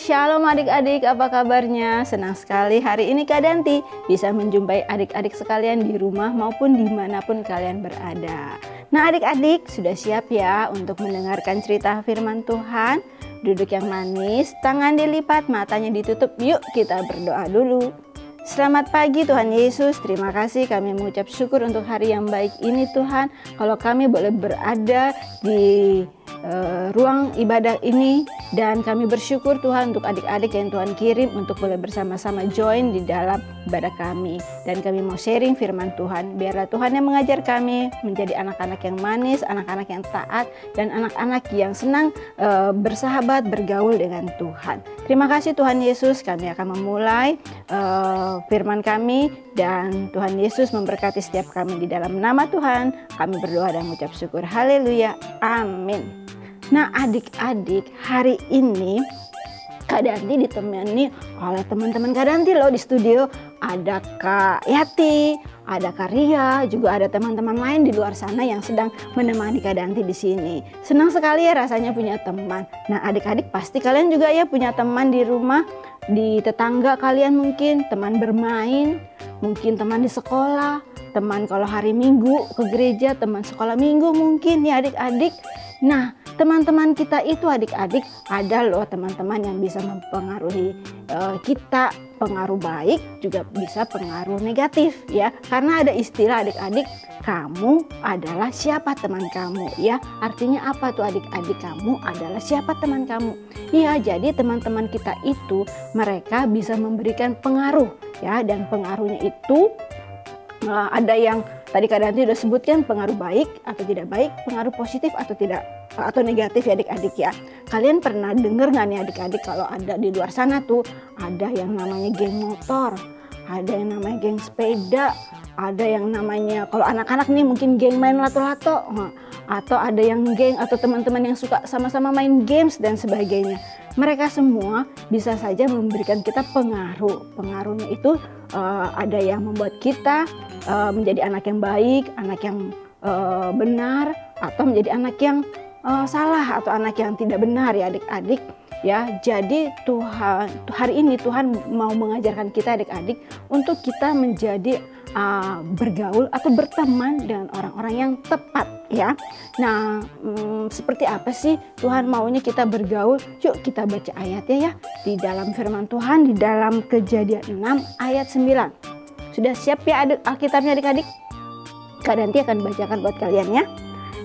Shalom adik-adik, apa kabarnya? Senang sekali hari ini Kak Danti bisa menjumpai adik-adik sekalian di rumah maupun dimanapun kalian berada. Nah adik-adik sudah siap ya untuk mendengarkan cerita firman Tuhan? Duduk yang manis, tangan dilipat, matanya ditutup. Yuk kita berdoa dulu. Selamat pagi Tuhan Yesus, terima kasih kami mengucap syukur untuk hari yang baik ini Tuhan. Kalau kami boleh berada di ruang ibadah ini, dan kami bersyukur Tuhan untuk adik-adik yang Tuhan kirim untuk boleh bersama-sama join di dalam ibadah kami. Dan kami mau sharing firman Tuhan. Biarlah Tuhan yang mengajar kami menjadi anak-anak yang manis, anak-anak yang taat, dan anak-anak yang senang bersahabat, bergaul dengan Tuhan. Terima kasih Tuhan Yesus, kami akan memulai firman kami, dan Tuhan Yesus memberkati setiap kami di dalam nama Tuhan. Kami berdoa dan mengucap syukur. Haleluya. Amin. Nah adik-adik, hari ini Kak Danti ditemani oleh teman-teman Kak Danti loh di studio. Ada Kak Yati, ada Kak Ria, juga ada teman-teman lain di luar sana yang sedang menemani Kak Danti di sini. Senang sekali ya rasanya punya teman. Nah adik-adik pasti kalian juga ya punya teman di rumah, di tetangga kalian mungkin, teman bermain, mungkin teman di sekolah, teman kalau hari Minggu ke gereja, teman sekolah Minggu mungkin ya adik-adik. Nah teman-teman kita itu adik-adik ada loh teman-teman yang bisa mempengaruhi kita, pengaruh baik juga bisa pengaruh negatif ya. Karena ada istilah adik-adik, kamu adalah siapa teman kamu ya. Artinya apa tuh adik-adik, kamu adalah siapa teman kamu. Iya, jadi teman-teman kita itu mereka bisa memberikan pengaruh ya, dan pengaruhnya itu ada yang tadi Kak Danti udah sebutkan, pengaruh baik atau tidak baik, pengaruh positif atau tidak, atau negatif ya adik-adik ya. Kalian pernah dengar nggak nih adik-adik kalau ada di luar sana tuh ada yang namanya geng motor, ada yang namanya geng sepeda, ada yang namanya kalau anak-anak nih mungkin geng main lato-lato, atau ada yang geng atau teman-teman yang suka sama-sama main games dan sebagainya. Mereka semua bisa saja memberikan kita pengaruh. Pengaruhnya itu ada yang membuat kita menjadi anak yang baik, anak yang benar, atau menjadi anak yang salah atau anak yang tidak benar ya adik-adik ya. Jadi Tuhan hari ini Tuhan mau mengajarkan kita adik-adik untuk kita menjadi bergaul atau berteman dengan orang-orang yang tepat ya. Nah seperti apa sih Tuhan maunya kita bergaul? Yuk kita baca ayatnya ya di dalam firman Tuhan di dalam Kejadian 6 ayat 9. Sudah siap ya Alkitabnya adik-adik? Kak Danti akan bacakan buat kalian ya.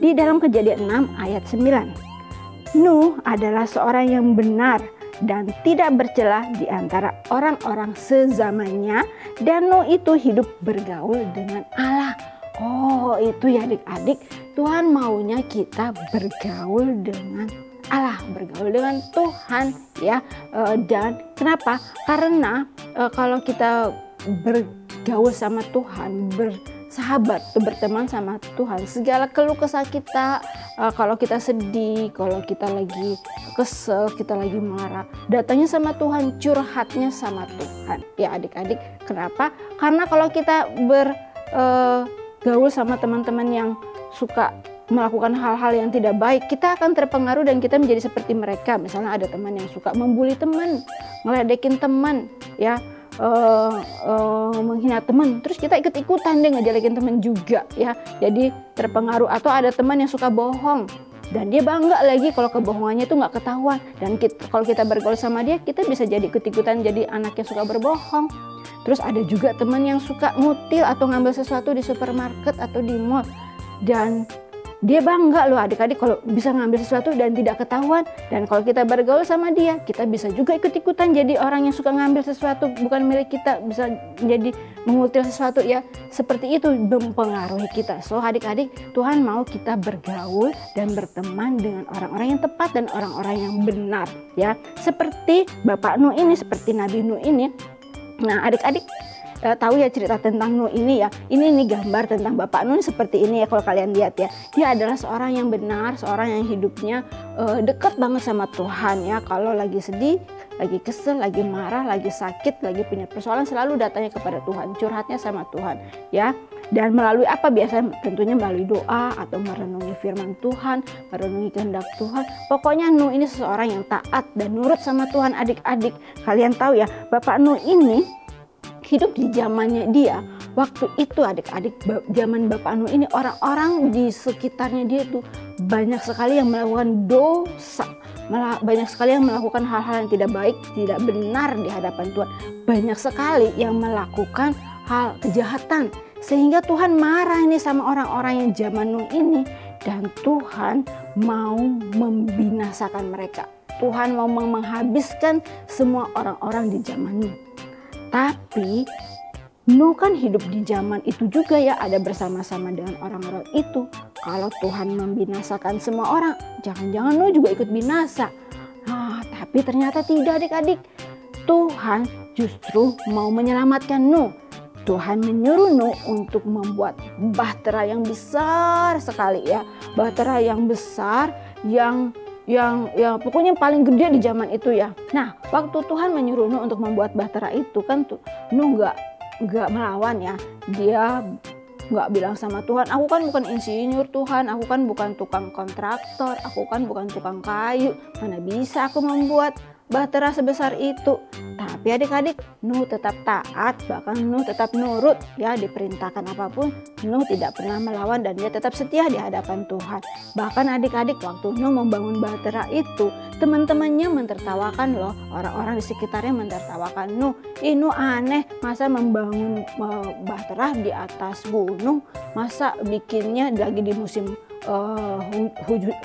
Di dalam Kejadian 6 ayat 9. Nuh adalah seorang yang benar dan tidak bercela di antara orang-orang sezamannya, dan Nuh itu hidup bergaul dengan Allah. Oh itu ya adik-adik, Tuhan maunya kita bergaul dengan Allah, bergaul dengan Tuhan ya. Dan kenapa? Karena kalau kita bergaul sama Tuhan, bersahabat, berteman sama Tuhan, segala keluh kesah kita, kalau kita sedih, kalau kita lagi kesel, kita lagi marah, datangnya sama Tuhan, curhatnya sama Tuhan ya adik-adik. Kenapa? Karena kalau kita bergaul sama teman-teman yang suka melakukan hal-hal yang tidak baik, kita akan terpengaruh dan kita menjadi seperti mereka. Misalnya ada teman yang suka membuli teman, ngeledekin teman ya, menghina teman, terus kita ikut-ikutan deh ngejelekin teman juga ya, jadi terpengaruh. Atau ada teman yang suka bohong dan dia bangga lagi kalau kebohongannya itu nggak ketahuan, dan kalau kita bergaul sama dia, kita bisa jadi ikut-ikutan jadi anak yang suka berbohong. Terus ada juga teman yang suka ngutil atau ngambil sesuatu di supermarket atau di mall, dan dia bangga loh adik-adik kalau bisa ngambil sesuatu dan tidak ketahuan. Dan kalau kita bergaul sama dia, kita bisa juga ikut-ikutan jadi orang yang suka ngambil sesuatu bukan milik kita, bisa jadi mengutil sesuatu ya. Seperti itu mempengaruhi kita. So adik-adik, Tuhan mau kita bergaul dan berteman dengan orang-orang yang tepat dan orang-orang yang benar ya. Seperti Bapak Nuh ini, seperti Nabi Nuh ini. Nah adik-adik tahu ya cerita tentang Nuh ini ya. Ini nih gambar tentang Bapak Nuh seperti ini ya kalau kalian lihat ya. Dia adalah seorang yang benar, seorang yang hidupnya dekat banget sama Tuhan ya. Kalau lagi sedih, lagi kesel, lagi marah, lagi sakit, lagi punya persoalan, selalu datangnya kepada Tuhan, curhatnya sama Tuhan ya. Dan melalui apa biasanya? Tentunya melalui doa atau merenungi firman Tuhan, merenungi kehendak Tuhan. Pokoknya Nuh ini seseorang yang taat dan nurut sama Tuhan adik-adik. Kalian tahu ya, Bapak Nuh ini hidup di zamannya dia. Waktu itu adik-adik, zaman Bapak Nuh ini orang-orang di sekitarnya dia itu banyak sekali yang melakukan dosa. Banyak sekali yang melakukan hal-hal yang tidak baik, tidak benar di hadapan Tuhan. Banyak sekali yang melakukan hal kejahatan. Sehingga Tuhan marah ini sama orang-orang yang zaman Nuh ini. Dan Tuhan mau membinasakan mereka. Tuhan mau menghabiskan semua orang-orang di zaman Nuh. Tapi Nuh kan hidup di zaman itu juga ya, ada bersama-sama dengan orang-orang itu. Kalau Tuhan membinasakan semua orang, jangan-jangan Nuh juga ikut binasa. Nah, tapi ternyata tidak adik-adik. Tuhan justru mau menyelamatkan Nuh. Tuhan menyuruh Nuh untuk membuat bahtera yang besar sekali ya. Bahtera yang besar yang pokoknya paling gede di zaman itu ya. Nah, waktu Tuhan menyuruh Nuh untuk membuat bahtera itu kan Nuh nggak melawan ya. Dia nggak bilang sama Tuhan, aku kan bukan insinyur Tuhan, aku kan bukan tukang kontraktor, aku kan bukan tukang kayu, mana bisa aku membuat bahtera sebesar itu. Tapi adik-adik, Nuh tetap taat, bahkan Nuh tetap nurut ya, diperintahkan apapun Nuh tidak pernah melawan dan dia tetap setia di hadapan Tuhan. Bahkan adik-adik, waktu Nuh membangun bahtera itu, teman-temannya mentertawakan loh, orang-orang di sekitarnya mentertawakan Nuh. Nuh aneh, masa membangun bahtera di atas gunung, masa bikinnya lagi di musim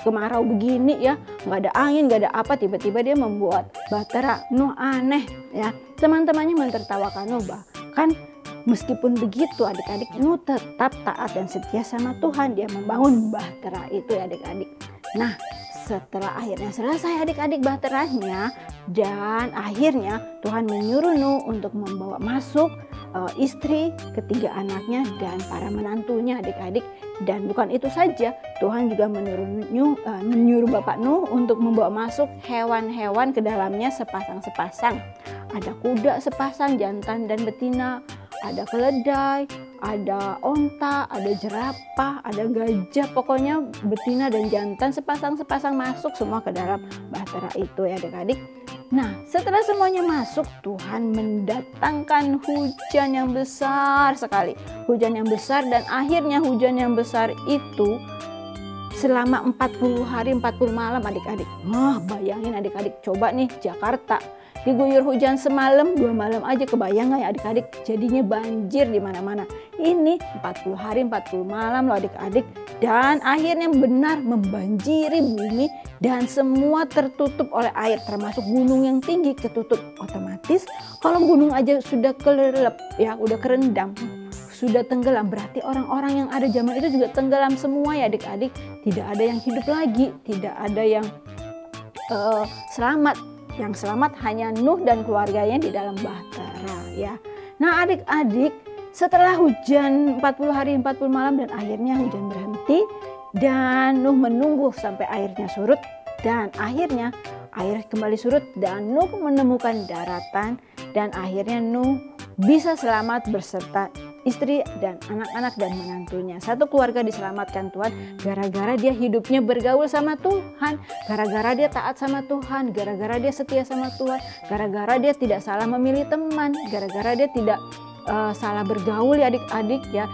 kemarau begini ya, nggak ada angin, nggak ada apa, tiba-tiba dia membuat bahtera. Nuh aneh ya. Teman-temannya mentertawakan Nuh. Bahkan meskipun begitu adik-adik, Nuh tetap taat dan setia sama Tuhan. Dia membangun bahtera itu ya adik-adik. Nah, setelah akhirnya selesai adik-adik bahteranya, dan akhirnya Tuhan menyuruh Nuh untuk membawa masuk istri, ketiga anaknya, dan para menantunya adik-adik. Dan bukan itu saja, Tuhan juga menyuruh Bapak Nuh untuk membawa masuk hewan-hewan ke dalamnya sepasang-sepasang. Ada kuda sepasang, jantan dan betina, ada keledai, ada onta, ada jerapah, ada gajah, pokoknya betina dan jantan sepasang-sepasang masuk semua ke dalam bahtera itu ya adik-adik. Nah, setelah semuanya masuk, Tuhan mendatangkan hujan yang besar sekali. Hujan yang besar, dan akhirnya hujan yang besar itu selama 40 hari 40 malam adik-adik. Wah, bayangin adik-adik, coba nih Jakarta diguyur hujan semalam, 2 malam aja, kebayang gak ya adik-adik? Jadinya banjir di mana-mana. Ini 40 hari 40 malam loh adik-adik. Dan akhirnya benar membanjiri bumi dan semua tertutup oleh air, termasuk gunung yang tinggi ketutup. Otomatis kalau gunung aja sudah kelelep ya, udah kerendam, sudah tenggelam, berarti orang-orang yang ada zaman itu juga tenggelam semua ya adik-adik. Tidak ada yang hidup lagi, tidak ada yang selamat. Yang selamat hanya Nuh dan keluarganya di dalam bahtera ya. Nah adik-adik, setelah hujan 40 hari 40 malam dan akhirnya hujan berhenti, dan Nuh menunggu sampai airnya surut, dan akhirnya air kembali surut dan Nuh menemukan daratan, dan akhirnya Nuh bisa selamat beserta istri dan anak-anak dan menantunya. Satu keluarga diselamatkan Tuhan gara-gara dia hidupnya bergaul sama Tuhan, gara-gara dia taat sama Tuhan, gara-gara dia setia sama Tuhan, gara-gara dia tidak salah memilih teman, gara-gara dia tidak salah bergaul ya adik-adik ya.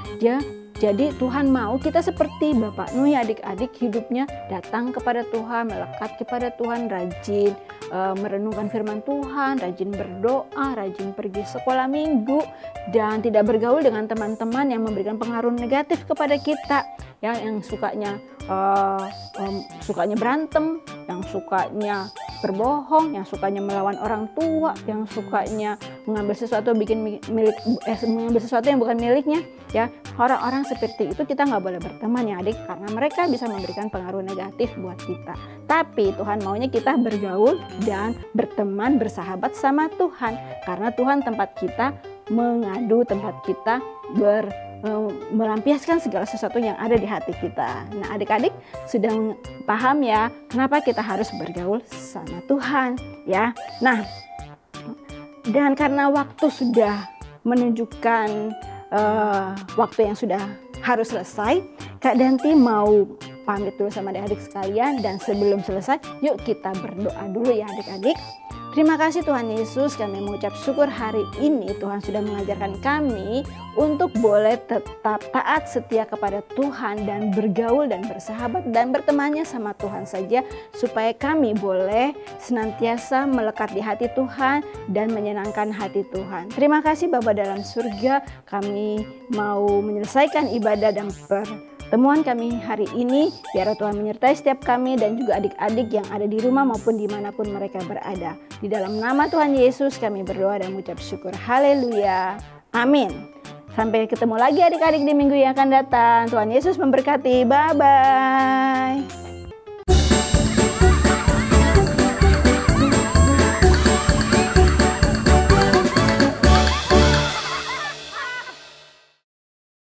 Jadi Tuhan mau kita seperti Bapak Nuh ya adik-adik, hidupnya datang kepada Tuhan, melekat kepada Tuhan, rajin merenungkan firman Tuhan, rajin berdoa, rajin pergi sekolah minggu, dan tidak bergaul dengan teman-teman yang memberikan pengaruh negatif kepada kita, ya, yang sukanya berantem, yang sukanya berbohong, yang sukanya melawan orang tua, yang sukanya mengambil sesuatu mengambil sesuatu yang bukan miliknya, ya. Orang-orang seperti itu kita nggak boleh berteman ya adik, karena mereka bisa memberikan pengaruh negatif buat kita. Tapi Tuhan maunya kita bergaul dan berteman, bersahabat sama Tuhan, karena Tuhan tempat kita mengadu, tempat kita melampiaskan segala sesuatu yang ada di hati kita. Nah adik-adik sudah paham ya kenapa kita harus bergaul sama Tuhan ya. Nah, dan karena waktu sudah menunjukkan waktu yang sudah harus selesai. Kak Danti mau pamit dulu sama adik-adik sekalian, dan sebelum selesai yuk kita berdoa dulu ya adik-adik. Terima kasih Tuhan Yesus, kami mengucap syukur hari ini Tuhan sudah mengajarkan kami untuk boleh tetap taat setia kepada Tuhan dan bergaul dan bersahabat dan bertemannya sama Tuhan saja, supaya kami boleh senantiasa melekat di hati Tuhan dan menyenangkan hati Tuhan. Terima kasih Bapa dalam surga, kami mau menyelesaikan ibadah dan pertemuan kami hari ini. Biar Tuhan menyertai setiap kami dan juga adik-adik yang ada di rumah maupun dimanapun mereka berada. Di dalam nama Tuhan Yesus kami berdoa dan mengucap syukur. Haleluya. Amin. Sampai ketemu lagi adik-adik di minggu yang akan datang. Tuhan Yesus memberkati. Bye-bye.